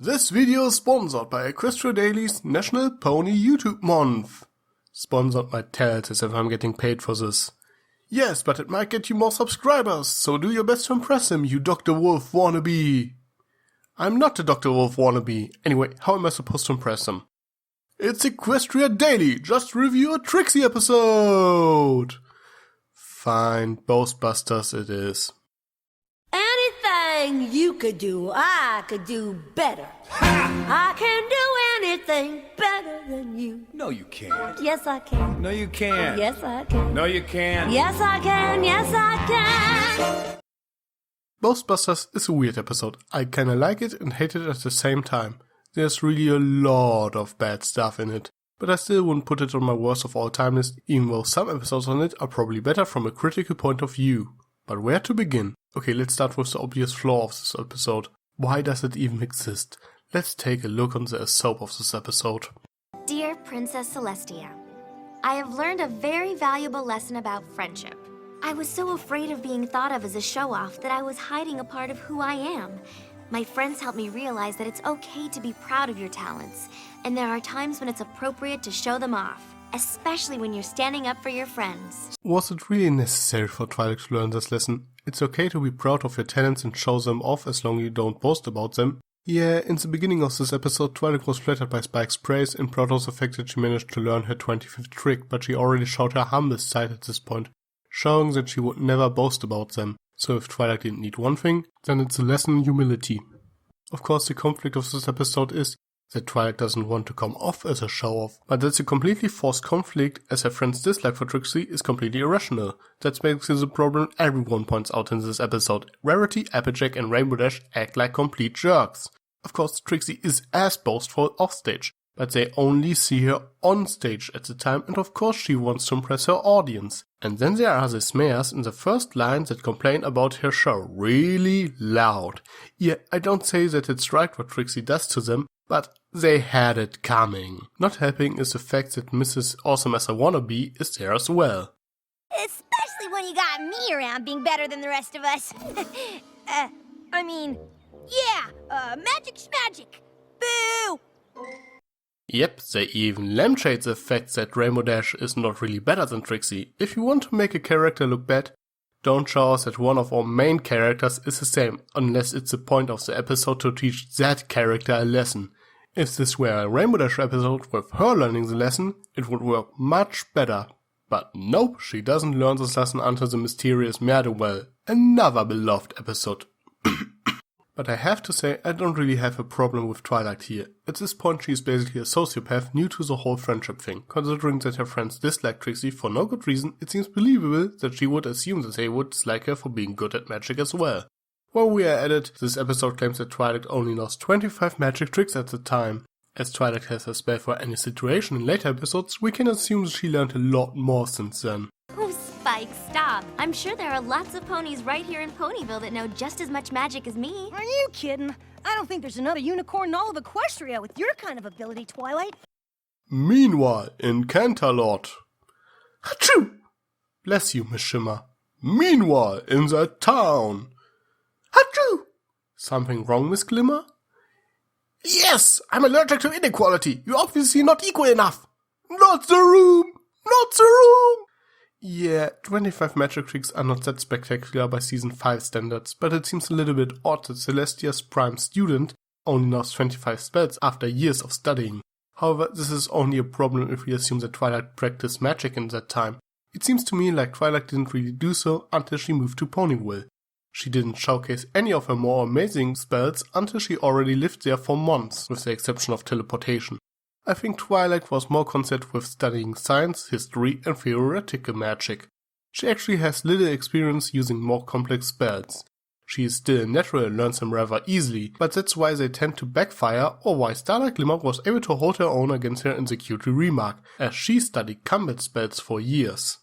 This video is sponsored by Equestria Daily's National Pony YouTube Month. Sponsored by Telt as if I'm getting paid for this. Yes, but it might get you more subscribers, so do your best to impress him, you Dr. Wolf wannabe. I'm not a Dr. Wolf wannabe. Anyway, how am I supposed to impress him? It's Equestria Daily, just review a Trixie episode! Fine, Boastbusters it is. Anything you could do, I could do better. I can do anything better than you. No, you can't. Yes, I can. No, you can't. Yes, I can. No, you can't. Yes, I can. Yes, I can. Boastbusters is a weird episode. I kinda like it and hate it at the same time. There's really a lot of bad stuff in it, but I still wouldn't put it on my worst of all time list, even though some episodes on it are probably better from a critical point of view. But where to begin? Okay, let's start with the obvious flaw of this episode. Why does it even exist? Let's take a look on the soap of this episode. Dear Princess Celestia, I have learned a very valuable lesson about friendship. I was so afraid of being thought of as a show-off that I was hiding a part of who I am. My friends helped me realize that it's okay to be proud of your talents, and there are times when it's appropriate to show them off, especially when you're standing up for your friends. Was it really necessary for Twilight to learn this lesson? It's okay to be proud of your talents and show them off as long as you don't boast about them. Yeah, in the beginning of this episode, Twilight was flattered by Spike's praise and proud of the fact that she managed to learn her 25th trick, but she already showed her humblest side at this point, showing that she would never boast about them. So if Twilight didn't need one thing, then it's a lesson in humility. Of course, the conflict of this episode is that Twilight doesn't want to come off as a show-off, but that's a completely forced conflict as her friend's dislike for Trixie is completely irrational. That's basically the problem everyone points out in this episode. Rarity, Applejack and Rainbow Dash act like complete jerks. Of course, Trixie is as boastful offstage, but they only see her on stage at the time, and of course she wants to impress her audience. And then there are the smears in the first line that complain about her show really loud. Yeah, I don't say that it's right what Trixie does to them, but they had it coming. Not helping is the fact that Mrs. Awesome as a Wannabe is there as well. Especially when you got me around being better than the rest of us. Magic's magic. Boo! Yep, they even lampshade the fact that Rainbow Dash is not really better than Trixie. If you want to make a character look bad, don't show us that one of our main characters is the same, unless it's the point of the episode to teach that character a lesson. If this were a Rainbow Dash episode with her learning the lesson, it would work much better. But nope, she doesn't learn this lesson until the mysterious Magic Duel, another beloved episode. But I have to say, I don't really have a problem with Twilight here. At this point she is basically a sociopath new to the whole friendship thing. Considering that her friends dislike Trixie for no good reason, it seems believable that she would assume that they would dislike her for being good at magic as well. While we are at it, this episode claims that Twilight only knows 25 magic tricks at the time. As Twilight has a spell for any situation in later episodes, we can assume that she learned a lot more since then. Oh, Spike, stop. I'm sure there are lots of ponies right here in Ponyville that know just as much magic as me. Are you kidding? I don't think there's another unicorn in all of Equestria with your kind of ability, Twilight. Meanwhile, in Canterlot. Achoo! Bless you, Miss Shimmer. Meanwhile, in the town. Achoo! Something wrong, Miss Glimmer? Yes! I'm allergic to inequality! You're obviously not equal enough! Not the room! Not the room! Yeah, 25 magic tricks are not that spectacular by season 5 standards, but it seems a little bit odd that Celestia's prime student only knows 25 spells after years of studying. However, this is only a problem if we assume that Twilight practiced magic in that time. It seems to me like Twilight didn't really do so until she moved to Ponyville. She didn't showcase any of her more amazing spells until she already lived there for months, with the exception of teleportation. I think Twilight was more concerned with studying science, history and theoretical magic. She actually has little experience using more complex spells. She is still a natural and learns them rather easily, but that's why they tend to backfire, or why Starlight Glimmer was able to hold her own against her insecurity remark, as she studied combat spells for years.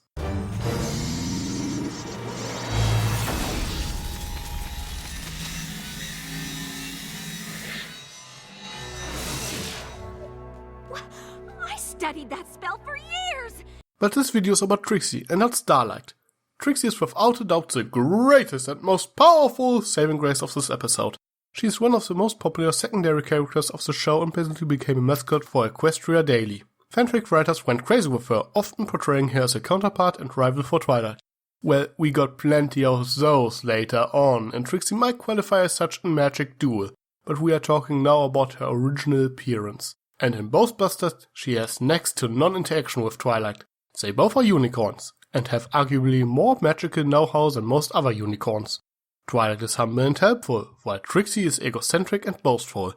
Studied that spell for years! But this video is about Trixie and not Starlight. Trixie is without a doubt the greatest and most powerful saving grace of this episode. She's one of the most popular secondary characters of the show and basically became a mascot for Equestria Daily. Fanfic writers went crazy with her, often portraying her as a counterpart and rival for Twilight. Well, we got plenty of those later on, and Trixie might qualify as such in Magic Duel, but we are talking now about her original appearance. And in Ghostbusters, she has next to non-interaction with Twilight. They both are unicorns, and have arguably more magical know-how than most other unicorns. Twilight is humble and helpful, while Trixie is egocentric and boastful.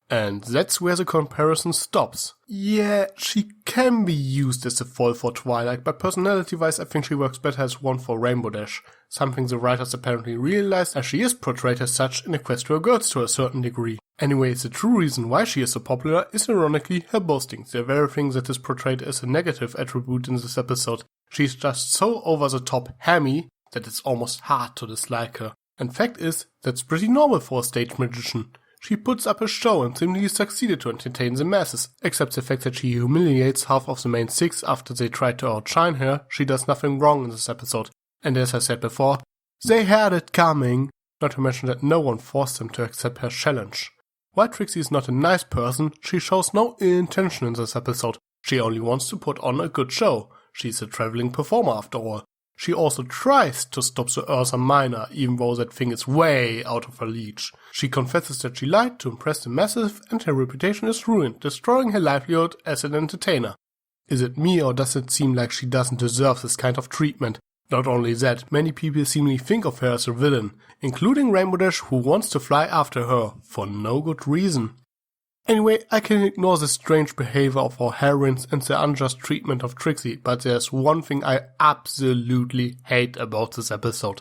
And that's where the comparison stops. Yeah, she can be used as a foil for Twilight, but personality-wise I think she works better as one for Rainbow Dash, something the writers apparently realized as she is portrayed as such in Equestria Girls to a certain degree. Anyway, the true reason why she is so popular is ironically her boasting, the very thing that is portrayed as a negative attribute in this episode. She's just so over-the-top hammy that it's almost hard to dislike her. And fact is, that's pretty normal for a stage magician. She puts up a show and seemingly succeeded to entertain the masses, except the fact that she humiliates half of the main six after they try to outshine her. She does nothing wrong in this episode. And as I said before, they had it coming, not to mention that no one forced them to accept her challenge. While Trixie is not a nice person, she shows no ill intention in this episode. She only wants to put on a good show. She's a traveling performer after all. She also tries to stop the Ursa Minor, even though that thing is way out of her reach. She confesses that she lied to impress the masses and her reputation is ruined, destroying her livelihood as an entertainer. Is it me or does it seem like she doesn't deserve this kind of treatment? Not only that, many people seemingly think of her as a villain, including Rainbow Dash, who wants to fly after her, for no good reason. Anyway, I can ignore the strange behavior of our heroines and the unjust treatment of Trixie, but there's one thing I absolutely hate about this episode.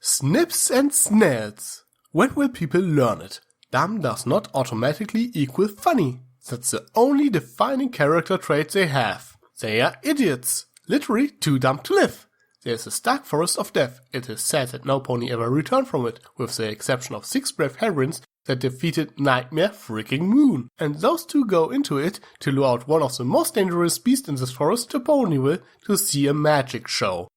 Snips and Snails. When will people learn it? Dumb does not automatically equal funny. That's the only defining character trait they have. They are idiots. Literally too dumb to live. There's a stark forest of death. It is said that no pony ever returned from it, with the exception of 6 brave heroines that defeated Nightmare freaking Moon. And those two go into it to lure out one of the most dangerous beasts in this forest to Ponyville to see a magic show.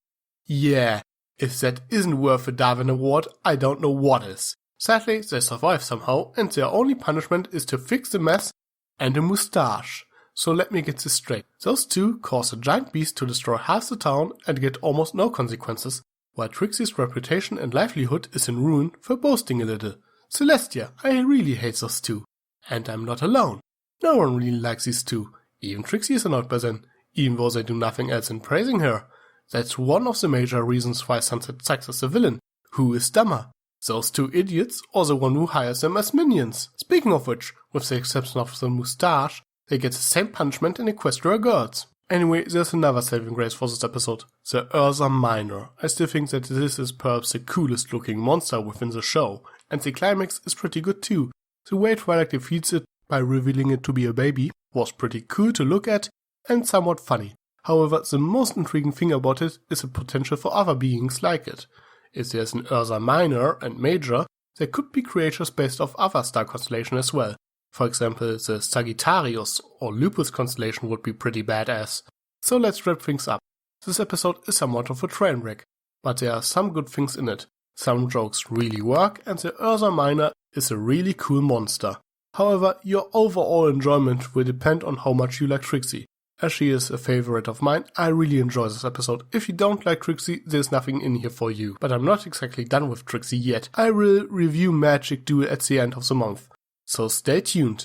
Yeah, if that isn't worth a Darwin Award, I don't know what is. Sadly, they survive somehow, and their only punishment is to fix the mess and a moustache. So let me get this straight. Those two cause a giant beast to destroy half the town and get almost no consequences, while Trixie's reputation and livelihood is in ruin for boasting a little. Celestia, I really hate those two. And I'm not alone. No one really likes these two. Even Trixie is annoyed by them, even though they do nothing else in praising her. That's one of the major reasons why Sunset sucks as a villain. Who is dumber? Those two idiots or the one who hires them as minions? Speaking of which, with the exception of the moustache, they get the same punishment in Equestria Girls. Anyway, there's another saving grace for this episode. The Ursa Minor. I still think that this is perhaps the coolest looking monster within the show. And the climax is pretty good too. The way Twilight defeats it by revealing it to be a baby was pretty cool to look at and somewhat funny. However, the most intriguing thing about it is the potential for other beings like it. If there's an Ursa Minor and Major, there could be creatures based off other star constellations as well. For example, the Sagittarius or Lupus constellation would be pretty badass. So let's wrap things up. This episode is somewhat of a train wreck, but there are some good things in it. Some jokes really work, and the Ursa Minor is a really cool monster. However, your overall enjoyment will depend on how much you like Trixie. As she is a favorite of mine, I really enjoy this episode. If you don't like Trixie, there's nothing in here for you. But I'm not exactly done with Trixie yet. I will review Magic Duel at the end of the month. So stay tuned.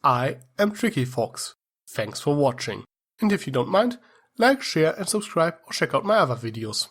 I am Tricky Fox. Thanks for watching. And if you don't mind, like, share and subscribe or check out my other videos.